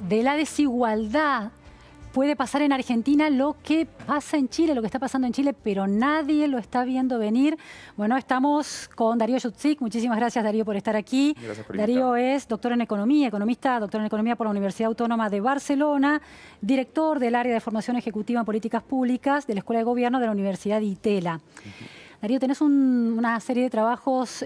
de la desigualdad. Puede pasar en Argentina lo que pasa en Chile, lo que está pasando en Chile, pero nadie lo está viendo venir. Bueno, estamos con Darío Jutzik. Muchísimas gracias, Darío, por estar aquí. Gracias por Darío es doctor en Economía, economista, doctor en Economía por la Universidad Autónoma de Barcelona, director del área de formación ejecutiva en políticas públicas de la Escuela de Gobierno de la Universidad de Itela. Darío, tenés una serie de trabajos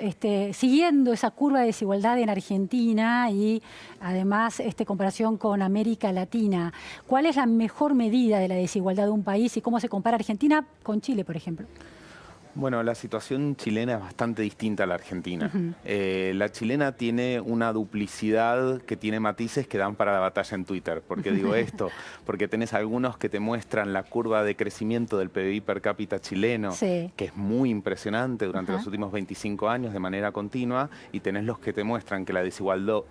siguiendo esa curva de desigualdad en Argentina y además comparación con América Latina. ¿Cuál es la mejor medida de la desigualdad de un país y cómo se compara Argentina con Chile, por ejemplo? Bueno, la situación chilena es bastante distinta a la argentina. La chilena tiene una duplicidad que tiene matices que dan para la batalla en Twitter. ¿Por qué digo esto? Porque tenés algunos que te muestran la curva de crecimiento del PBI per cápita chileno, que es muy impresionante durante los últimos 25 años de manera continua, y tenés los que te muestran que la desigualdad,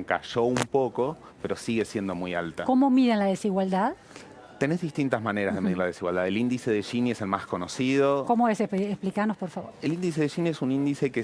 cayó un poco, pero sigue siendo muy alta. ¿Cómo miden la desigualdad? Tenés distintas maneras de medir la desigualdad. El índice de Gini es el más conocido. ¿Cómo es? Explícanos, por favor. El índice de Gini es un índice que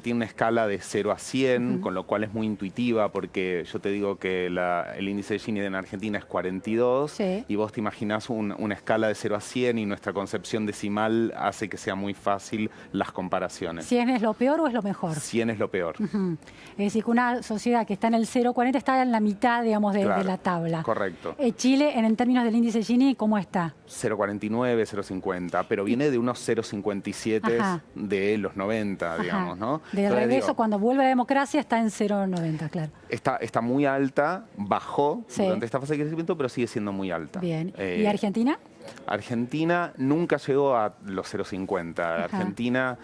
tiene una escala de 0 a 100, con lo cual es muy intuitiva, porque yo te digo que el índice de Gini en Argentina es 42, y vos te imaginás una escala de 0 a 100 y nuestra concepción decimal hace que sea muy fácil las comparaciones. ¿100 es lo peor o es lo mejor? 100 es lo peor. Es decir, que una sociedad que está en el 0,40 está en la mitad, digamos, de la tabla. Correcto. Chile, en términos del índice Gini, ¿cómo está? 0,49, 0,50, pero viene de unos 0,57 de los 90, digamos, ¿no? De regreso, cuando vuelve la democracia, está en 0,90, claro. Está muy alta, bajó durante esta fase de crecimiento, pero sigue siendo muy alta. Bien. ¿Y Argentina? Argentina nunca llegó a los 0,50. Argentina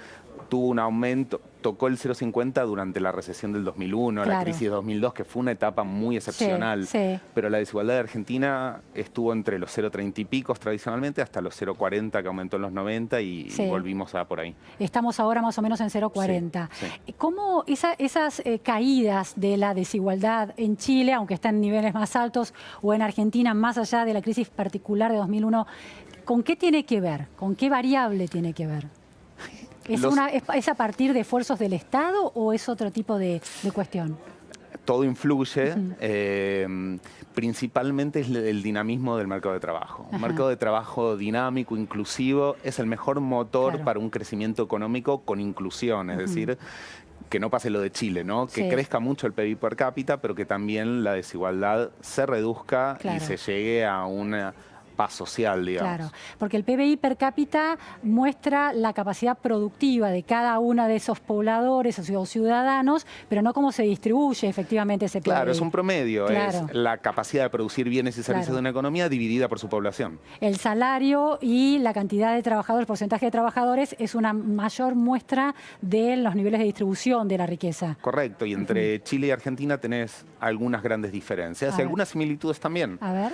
tuvo un aumento, tocó el 0,50 durante la recesión del 2001, la crisis de 2002, que fue una etapa muy excepcional. Pero la desigualdad de Argentina estuvo entre los 0,30 y picos tradicionalmente hasta los 0,40 que aumentó en los 90 y volvimos a por ahí. Estamos ahora más o menos en 0,40. ¿Cómo esas caídas de la desigualdad en Chile, aunque están en niveles más altos, o en Argentina, más allá de la crisis particular de 2001, ¿con qué tiene que ver? ¿Con qué variable tiene que ver? ¿Es a partir de esfuerzos del Estado o es otro tipo de cuestión? Todo influye, principalmente es el dinamismo del mercado de trabajo. Un mercado de trabajo dinámico, inclusivo, es el mejor motor para un crecimiento económico con inclusión, es decir, que no pase lo de Chile, ¿no? Que crezca mucho el PIB per cápita, pero que también la desigualdad se reduzca y se llegue a una paz social, digamos. Claro, porque el PBI per cápita muestra la capacidad productiva de cada uno de esos pobladores o ciudadanos, pero no cómo se distribuye efectivamente ese PBI. Claro, es un promedio, es la capacidad de producir bienes y servicios de una economía dividida por su población. El salario y la cantidad de trabajadores, el porcentaje de trabajadores, es una mayor muestra de los niveles de distribución de la riqueza. Correcto, y entre Chile y Argentina tenés algunas grandes diferencias y algunas similitudes también. A ver.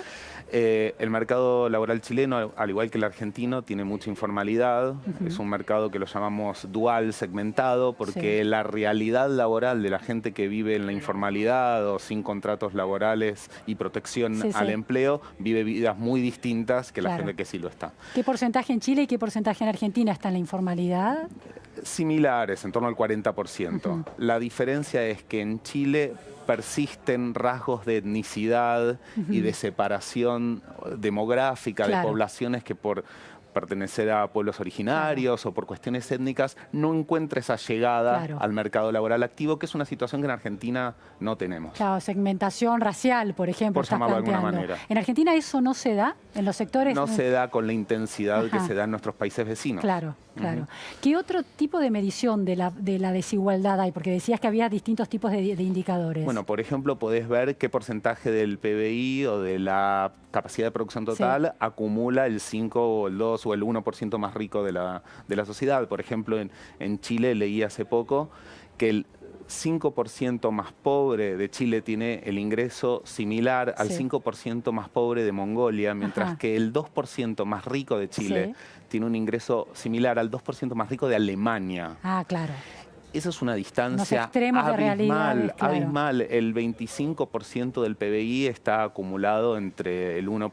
El mercado laboral chileno, al igual que el argentino, tiene mucha informalidad. Es un mercado que lo llamamos dual, segmentado, porque la realidad laboral de la gente que vive en la informalidad o sin contratos laborales y protección al empleo, vive vidas muy distintas que la gente que sí lo está. ¿Qué porcentaje en Chile y qué porcentaje en Argentina está en la informalidad? Similares, en torno al 40%. La diferencia es que en Chile persisten rasgos de etnicidad y de separación demográfica de poblaciones que por pertenecer a pueblos originarios o por cuestiones étnicas no encuentra esa llegada al mercado laboral activo, que es una situación que en Argentina no tenemos. Claro, segmentación racial, por ejemplo. Por llamarlo de alguna manera. ¿En Argentina eso no se da? ¿En los sectores? No se da con la intensidad que se da en nuestros países vecinos. Claro. ¿Qué otro tipo de medición de la desigualdad hay? Porque decías que había distintos tipos de indicadores. Bueno, por ejemplo, podés ver qué porcentaje del PBI o de la capacidad de producción total acumula el 5 o el 2 o el 1% más rico de la sociedad. Por ejemplo, en Chile leí hace poco que el 5% más pobre de Chile tiene el ingreso similar al 5% más pobre de Mongolia, mientras que el 2% más rico de Chile tiene un ingreso similar al 2% más rico de Alemania. Ah, claro. Esa es una distancia abismal, abismal. El 25% del PBI está acumulado entre el 1%,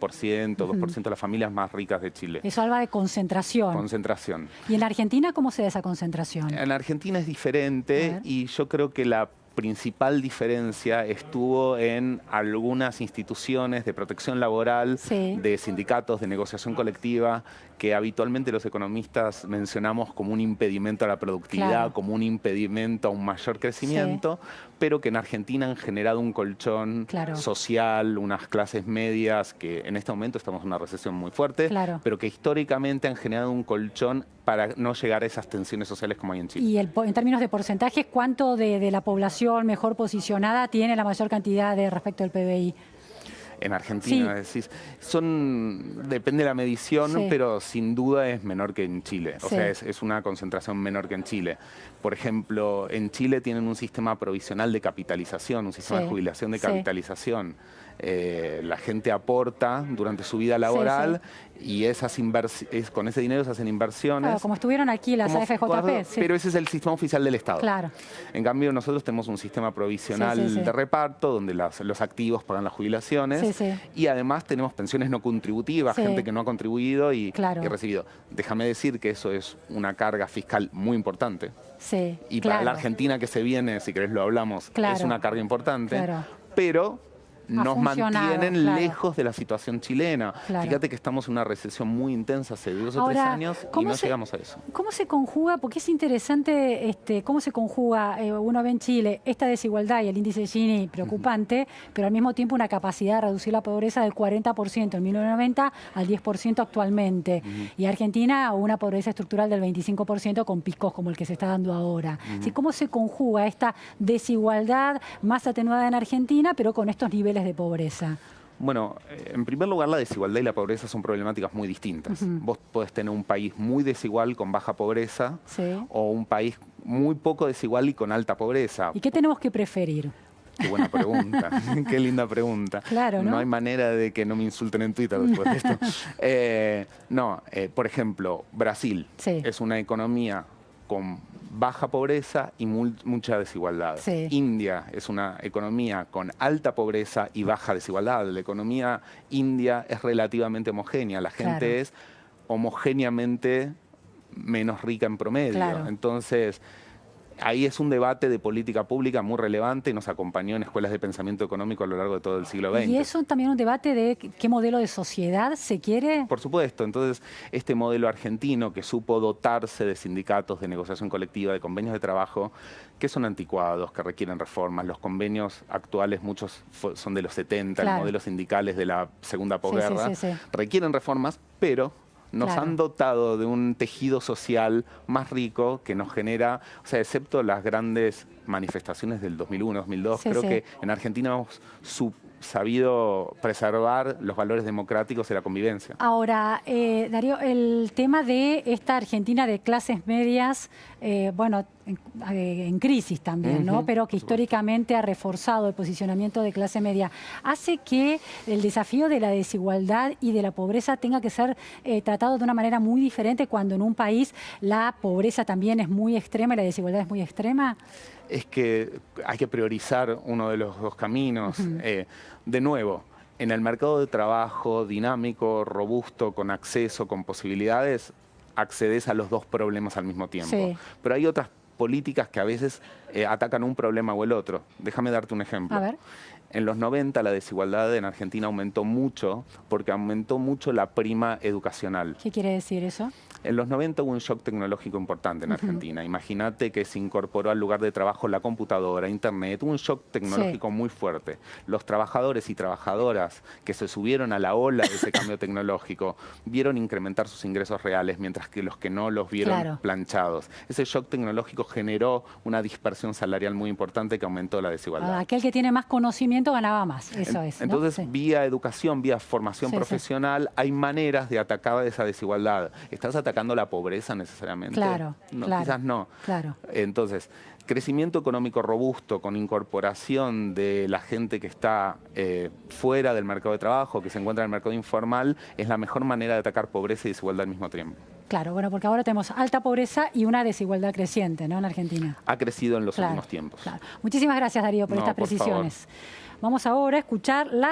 2% de las familias más ricas de Chile. Eso habla de concentración. Concentración. ¿Y en la Argentina cómo se da esa concentración? En Argentina es diferente y yo creo que la principal diferencia estuvo en algunas instituciones de protección laboral, sí, de sindicatos, de negociación colectiva, que habitualmente los economistas mencionamos como un impedimento a la productividad, claro, como un impedimento a un mayor crecimiento, pero que en Argentina han generado un colchón claro, social, unas clases medias, que en este momento estamos en una recesión muy fuerte, claro. pero que históricamente han generado un colchón para no llegar a esas tensiones sociales como hay en Chile. Y en términos de porcentajes, ¿cuánto de la población mejor posicionada tiene la mayor cantidad de respecto al PBI? En Argentina, decís, depende de la medición, pero sin duda es menor que en Chile. O sea, es una concentración menor que en Chile. Por ejemplo, en Chile tienen un sistema provisional de capitalización, un sistema de jubilación de capitalización. La gente aporta durante su vida laboral y con ese dinero se hacen inversiones. Claro, como estuvieron aquí las AFJP. Pero ese es el sistema oficial del Estado. Claro. En cambio, nosotros tenemos un sistema provisional de reparto donde los activos pagan las jubilaciones y además tenemos pensiones no contributivas, gente que no ha contribuido y recibido. Déjame decir que eso es una carga fiscal muy importante. Y para la Argentina que se viene, si querés lo hablamos, es una carga importante, pero nos mantienen lejos de la situación chilena. Fíjate que estamos en una recesión muy intensa hace 2 o 3 años y no llegamos a eso. ¿Cómo se conjuga? Porque es interesante cómo se conjuga, uno ve en Chile, esta desigualdad y el índice de Gini preocupante, pero al mismo tiempo una capacidad de reducir la pobreza del 40% en 1990 al 10% actualmente. Y Argentina una pobreza estructural del 25% con picos como el que se está dando ahora. ¿Cómo se conjuga esta desigualdad más atenuada en Argentina, pero con estos niveles de pobreza? Bueno, en primer lugar, la desigualdad y la pobreza son problemáticas muy distintas. Vos podés tener un país muy desigual con baja pobreza o un país muy poco desigual y con alta pobreza. ¿Y qué tenemos que preferir? Qué buena pregunta, qué linda pregunta. Claro, ¿no? No hay manera de que no me insulten en Twitter después de esto. Por ejemplo, Brasil es una economía con baja pobreza y mucha desigualdad. India es una economía con alta pobreza y baja desigualdad. La economía india es relativamente homogénea. La gente es homogéneamente menos rica en promedio. Entonces, ahí es un debate de política pública muy relevante y nos acompañó en escuelas de pensamiento económico a lo largo de todo el siglo XX. ¿Y eso también un debate de qué modelo de sociedad se quiere? Por supuesto. Entonces, este modelo argentino que supo dotarse de sindicatos, de negociación colectiva, de convenios de trabajo, que son anticuados, que requieren reformas. Los convenios actuales, muchos son de los 70, los modelos sindicales de la segunda posguerra, requieren reformas, pero nos han dotado de un tejido social más rico que nos genera, o sea, excepto las grandes manifestaciones del 2001, 2002, creo que en Argentina hemos sabido preservar los valores democráticos y la convivencia. Ahora, Darío, el tema de esta Argentina de clases medias, bueno, en crisis también, ¿no? Pero que históricamente ha reforzado el posicionamiento de clase media, hace que el desafío de la desigualdad y de la pobreza tenga que ser tratado de una manera muy diferente cuando en un país la pobreza también es muy extrema y la desigualdad es muy extrema. Es que hay que priorizar uno de los dos caminos. De nuevo, en el mercado de trabajo dinámico, robusto, con acceso, con posibilidades, accedes a los dos problemas al mismo tiempo. Pero hay otras políticas que a veces atacan un problema o el otro. Déjame darte un ejemplo. A ver. En los 90 la desigualdad en Argentina aumentó mucho porque aumentó mucho la prima educacional. ¿Qué quiere decir eso? En los 90 hubo un shock tecnológico importante en Argentina. Imagínate que se incorporó al lugar de trabajo la computadora, internet, un shock tecnológico muy fuerte. Los trabajadores y trabajadoras que se subieron a la ola de ese cambio tecnológico vieron incrementar sus ingresos reales, mientras que los que no los vieron planchados. Ese shock tecnológico generó una dispersión salarial muy importante que aumentó la desigualdad. Aquel que tiene más conocimiento ganaba más, eso es, ¿no? Entonces, vía educación, vía formación profesional, hay maneras de atacar esa desigualdad. ¿Estás atacando la pobreza necesariamente? Claro, no, quizás no. Entonces, crecimiento económico robusto con incorporación de la gente que está fuera del mercado de trabajo, que se encuentra en el mercado informal, es la mejor manera de atacar pobreza y desigualdad al mismo tiempo. Claro, bueno, porque ahora tenemos alta pobreza y una desigualdad creciente, ¿no?, en Argentina. Ha crecido en los últimos tiempos. Muchísimas gracias, Darío, por estas precisiones. Vamos ahora a escuchar las